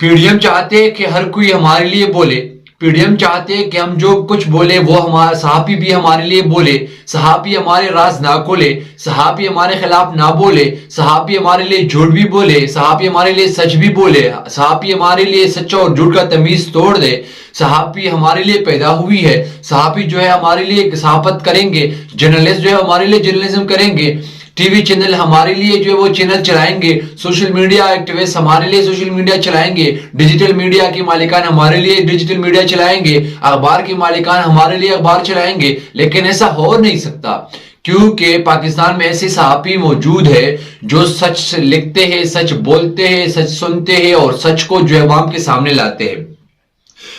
P D M چاہتے ہیں کہ ہر کوئی ہمارے لیے بولے، پی ڈی ایم چاہتے ہیں کہ ہم جو کچھ بولے وہ صحافی بھی ہمارے لیے بولے، صحافی ہمارے راز نہ کھولے، صحافی ہمارے خلاف نہ بولے، صحافی ہمارے لیے جھوٹ بھی بولے، صحافی ہمارے لیے سچ بھی بولے، صحافی ہمارے لیے سچ اور جھوٹ کا تمیز توڑ دے، صحافی ہمارے لیے پیدا ہوئی ہے، صحافی جو ہے ہمارے لیے صحافت کریں گے، جرنلسٹ جو ہے ہمارے لیے جرنلزم کریں گے، ٹی وی چینل ہمارے لیے جو ہے وہ چینل چلائیں گے، سوشل میڈیا ایکٹیوسٹ ہمارے لیے سوشل میڈیا چلائیں گے، ڈیجیٹل میڈیا کے مالکان ہمارے لیے ڈیجیٹل میڈیا چلائیں گے، اخبار کے مالکان ہمارے لیے اخبار چلائیں گے. لیکن ایسا ہو نہیں سکتا، کیونکہ پاکستان میں ایسے صحافی موجود ہے جو سچ لکھتے ہیں، سچ بولتے ہیں، سچ سنتے ہیں اور سچ کو جو ہے عوام کے سامنے لاتے ہیں.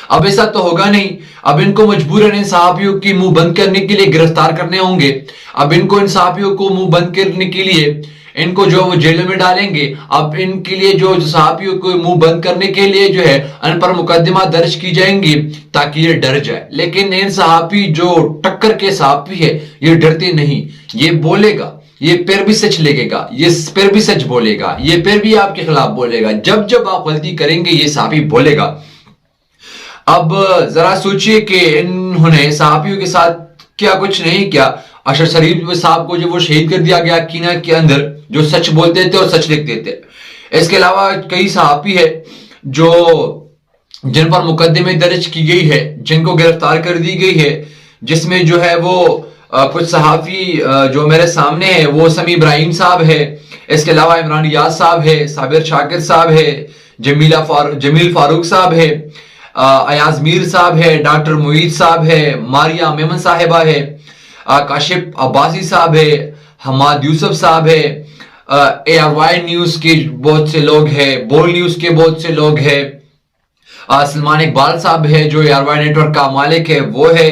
اب ایسا تو ہوگا نہیں، اب ان کو مجبوراً ان صحافیوں کی منہ بند کرنے کے لیے گرفتار کرنے ہوں گے، اب ان کو ان صحافیوں کو منہ بند کرنے کے لیے ان کو جو وہ جیلوں میں ڈالیں گے، اب ان کے لیے جو صحافیوں کو منہ بند کرنے کے لیے جو ہے ان پر مقدمہ درج کی جائیں گی تاکہ یہ ڈر جائے. لیکن ان صحافی جو ٹکر کے صحافی ہے یہ ڈرتے نہیں، یہ بولے گا، یہ پھر بھی سچ لکھے گا، یہ پھر بھی سچ بولے گا، یہ پھر بھی آپ کے خلاف بولے گا. جب جب آپ غلطی کریں گے یہ صحافی بولے گا. اب ذرا سوچئے کہ انہوں نے صحافیوں کے ساتھ کیا کچھ نہیں کیا. اشرف شریف صاحب کو جو وہ شہید کر دیا گیا کینہ کے اندر، جو سچ بولتے تھے اور سچ لکھتے تھے. اس کے علاوہ کئی صحافی ہے جو جن پر مقدمے درج کی گئی ہے، جن کو گرفتار کر دی گئی ہے، جس میں جو ہے وہ کچھ صحافی جو میرے سامنے ہے وہ سمیع ابراہیم صاحب ہے، اس کے علاوہ عمران ریاض صاحب ہے، صابر شاکر صاحب ہے، جمیل فاروق صاحب ہے، ایاز میر صاحب ہے، ڈاکٹر معید صاحب ہے، ماریا میمن صاحبہ ہے، کاشف عباسی صاحب ہے، حماد یوسف صاحب ہے، اے آر وائی نیوز کے بہت سے لوگ ہیں، بول نیوز کے بہت سے لوگ ہیں، سلمان اقبال صاحب ہے جو اے آر وائی نیٹ ورک کا مالک ہے وہ ہے،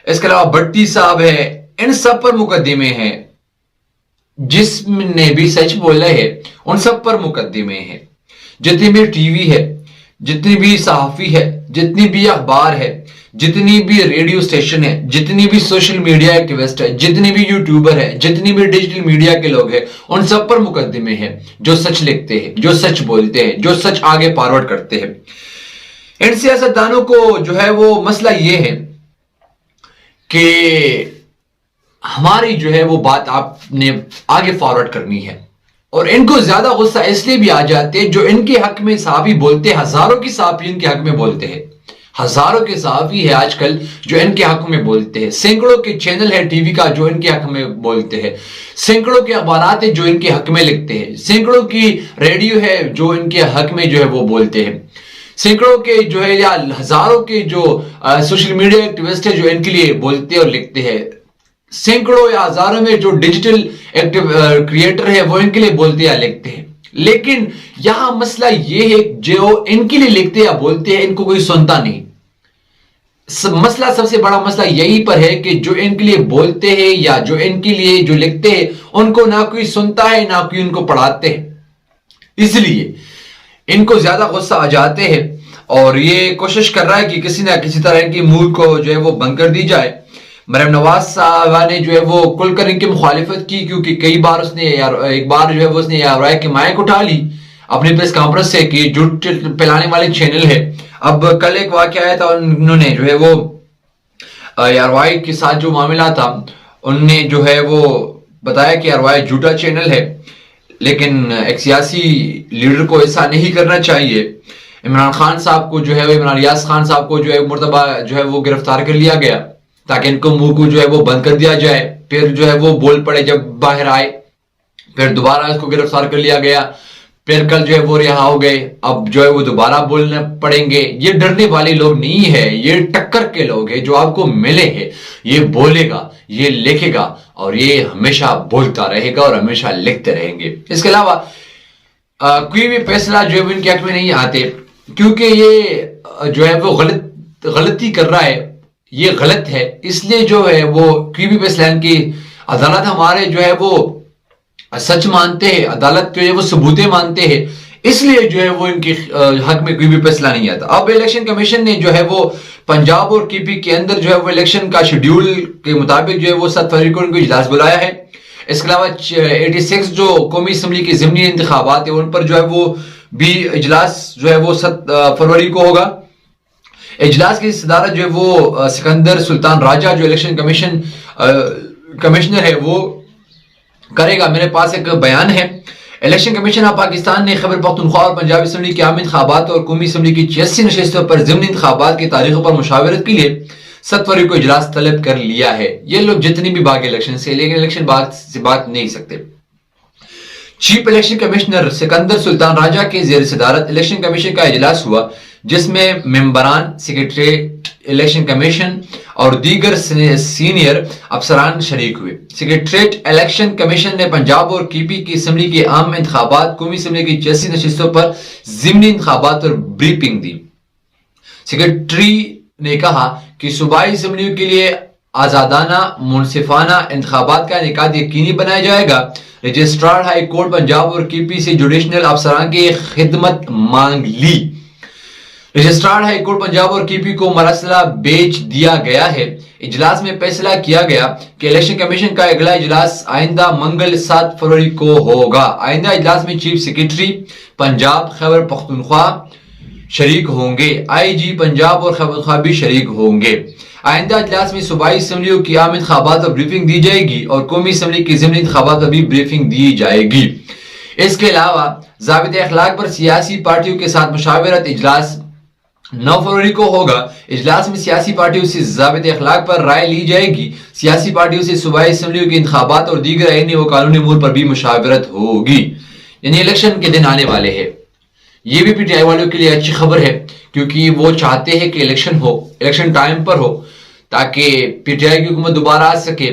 اس کے علاوہ بٹی صاحب ہے. ان سب پر مقدمے ہیں، جس نے بھی سچ بولا ہے ان سب پر مقدمے ہیں. جتنی بھی ٹی وی ہے، جتنی بھی صحافی ہے، جتنی بھی اخبار ہے، جتنی بھی ریڈیو سٹیشن ہے، جتنی بھی سوشل میڈیا ایکٹیوسٹ ہے، جتنی بھی یوٹیوبر ہے، جتنی بھی ڈیجیٹل میڈیا کے لوگ ہیں، ان سب پر مقدمے ہیں جو سچ لکھتے ہیں، جو سچ بولتے ہیں، جو سچ آگے فارورڈ کرتے ہیں. ان سیاستدانوں کو جو ہے وہ مسئلہ یہ ہے کہ ہماری جو ہے وہ بات آپ نے آگے فارورڈ کرنی ہے، اور ان کو زیادہ غصہ اس لیے بھی آ جاتے ہیں جو ان کے حق میں صحافی بولتے ہیں. ہزاروں کی صحافی ان کے حق میں بولتے ہیں، ہزاروں کے صحافی ہے آج کل جو ان کے حق میں بولتے ہیں، سینکڑوں کے چینل ہے ٹی وی کا جو ان کے حق میں بولتے ہیں، سینکڑوں کے اخبارات ہے جو ان کے حق میں لکھتے ہیں، سینکڑوں کی ریڈیو ہے جو ان کے حق میں جو ہے وہ بولتے ہیں، سینکڑوں کے جو ہے یا ہزاروں کے جو سوشل میڈیا ایکٹیوسٹ ہے جو ان کے لیے بولتے اور لکھتے ہیں، سینکڑوں یا ہزاروں میں جو ڈیجیٹل کریٹر ہے وہ ان کے لیے بولتے یا لکھتے ہیں. لیکن یہاں مسئلہ یہ ہے جو ان کے لیے لکھتے یا بولتے ہیں ان کو کوئی سنتا نہیں. مسئلہ سب سے بڑا مسئلہ یہی پر ہے کہ جو ان کے لیے بولتے ہیں یا جو ان کے لیے جو لکھتے ہیں ان کو نہ کوئی سنتا ہے نہ کوئی ان کو پڑھاتے ہیں. اس لیے ان کو زیادہ غصہ آ جاتے ہیں اور یہ کوشش کر رہا ہے کہ کسی نہ کسی طرح کی ملک کو جو ہے وہ بند کر دی جائے. مریم نواز صاحبہ نے جو ہے وہ کل کر ان کی مخالفت کی، کیونکہ کئی بار اس نے ایک بار جو ہے وہ اس نے رائے کی مائک اٹھا لی اپنی پریس کانفرنس سے کہ جھوٹ پھیلانے والے چینل ہے. اب کل ایک واقعہ آیا تھا، انہوں نے جو ہے وہ وائی کے ساتھ جو معاملہ تھا انہوں نے جو ہے وہ بتایا کہ وائی جھوٹا چینل ہے، لیکن ایک سیاسی لیڈر کو ایسا نہیں کرنا چاہیے. عمران خان صاحب کو جو ہے عمران ریاض خان صاحب کو جو ہے مرتبہ جو ہے وہ گرفتار کر لیا گیا تاکہ ان کو منہ کو جو ہے وہ بند کر دیا جائے. پھر جو ہے وہ بول پڑے جب باہر آئے، پھر دوبارہ اس کو گرفتار کر لیا گیا، پھر کل جو ہے وہ رہا ہو گئے، اب جو ہے وہ دوبارہ بولنے پڑیں گے. یہ ڈرنے والے لوگ نہیں ہے، یہ ٹکر کے لوگ ہیں جو آپ کو ملے ہیں. یہ بولے گا، یہ لکھے گا اور یہ ہمیشہ بولتا رہے گا اور ہمیشہ لکھتے رہیں گے. اس کے علاوہ کوئی بھی فیصلہ جو ہے ان کے حق میں نہیں آتے، کیونکہ یہ جو ہے وہ غلطی کر رہا ہے، یہ غلط ہے. اس لیے جو ہے وہ کوئی بھی فیصلہ ان کی عدالت ہمارے جو ہے وہ سچ مانتے ہیں، عدالت جو ہے وہ ثبوتیں مانتے ہیں، اس لیے جو ہے وہ ان کے حق میں کوئی بھی فیصلہ نہیں آتا. اب الیکشن کمیشن نے جو ہے وہ پنجاب اور کے پی کے اندر جو ہے وہ الیکشن کا شیڈیول کے مطابق جو ہے وہ 7 فروری کو ان کو اجلاس بلایا ہے. اس کے علاوہ 86 جو قومی اسمبلی کے ضمنی انتخابات ہیں ان پر جو ہے وہ بھی اجلاس جو ہے وہ 7 فروری کو ہوگا. اجلاس کی صدارت جو ہے وہ سکندر سلطان راجہ جو الیکشن کمشنر ہے وہ کرے گا. میرے پاس ایک بیان ہے. الیکشن کمیشن آف پاکستان نے خیبر پختونخوا اور پنجاب اسمبلی کے عام انتخابات اور قومی اسمبلی کی 86 نشستوں پر ضمنی انتخابات کی تاریخوں پر مشاورت کے لیے 7 فروری کو اجلاس طلب کر لیا ہے. یہ لوگ جتنی بھی باغ الیکشن سے لیکن الیکشن باغ سے بات نہیں سکتے. چیف الیکشن کمشنر سکندر سلطان راجہ کے زیر صدارت الیکشن کمیشن کا اجلاس ہوا جس میں ممبران سیکریٹریٹ الیکشن کمیشن اور دیگر سینئر افسران شریک ہوئے. سیکریٹریٹ الیکشن کمیشن نے پنجاب اور کی پی کی اسمبلی کے عام انتخابات قومی اسمبلی کی 86 نشستوں پر ضمنی انتخابات اور بریفنگ دی. سیکریٹری نے کہا کہ صوبائی اسمبلیوں کے لیے آزادانہ منصفانہ انتخابات کا انعقاد یقینی بنایا جائے گا. رجسٹرار ہائی کورٹ پنجاب اور کی پی سے جوڈیشنل افسران کی خدمت مانگ لی. رجسٹرار ہائی کورٹ پنجاب اور کی پی کو مراسلہ بیچ دیا گیا ہے. اجلاس میں فیصلہ کیا گیا کہ الیکشن کمیشن کا اگلا اجلاس آئندہ منگل 7 فروری کو ہوگا. آئندہ اجلاس میں چیف سیکریٹری پنجاب خیبر پختونخوا شریک ہوں گے. آئی جی پنجاب اور خیبر پختونخوا بھی شریک ہوں گے. آئندہ اجلاس میں صوبائی اسمبلیوں کی عام انتخابات پر بریفنگ دی جائے گی اور قومی اسمبلی کی ضمنی انتخابات پر بھی بریفنگ دی جائے گی. اس کے علاوہ ضابطۂ اخلاق پر سیاسی پارٹیوں کے ساتھ مشاورت اجلاس 9 فروری کو ہوگا. اجلاس میں سیاسی پارٹیوں سے ضابطۂ اخلاق پر رائے لی جائے گی. سیاسی پارٹیوں سے صوبائی اسمبلیوں کے انتخابات اور دیگر آئینی و قانونی امور پر بھی مشاورت ہوگی. یعنی الیکشن کے دن آنے والے ہیں. یہ بھی پی ٹی آئی والوں کے لیے اچھی خبر ہے کیونکہ وہ چاہتے ہیں کہ الیکشن ہو, الیکشن ٹائم پر ہو تاکہ پی ٹی آئی کی حکومت دوبارہ آ سکے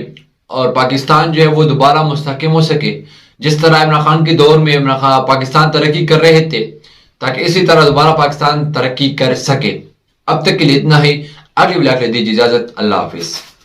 اور پاکستان جو ہے وہ دوبارہ مستحکم ہو سکے. جس طرح عمران خان کے دور میں عمران خان پاکستان ترقی کر رہے تھے تاکہ اسی طرح دوبارہ پاکستان ترقی کر سکے. اب تک کے لیے اتنا ہی. اگلی ولاگ لے دیجیے اجازت. اللہ حافظ.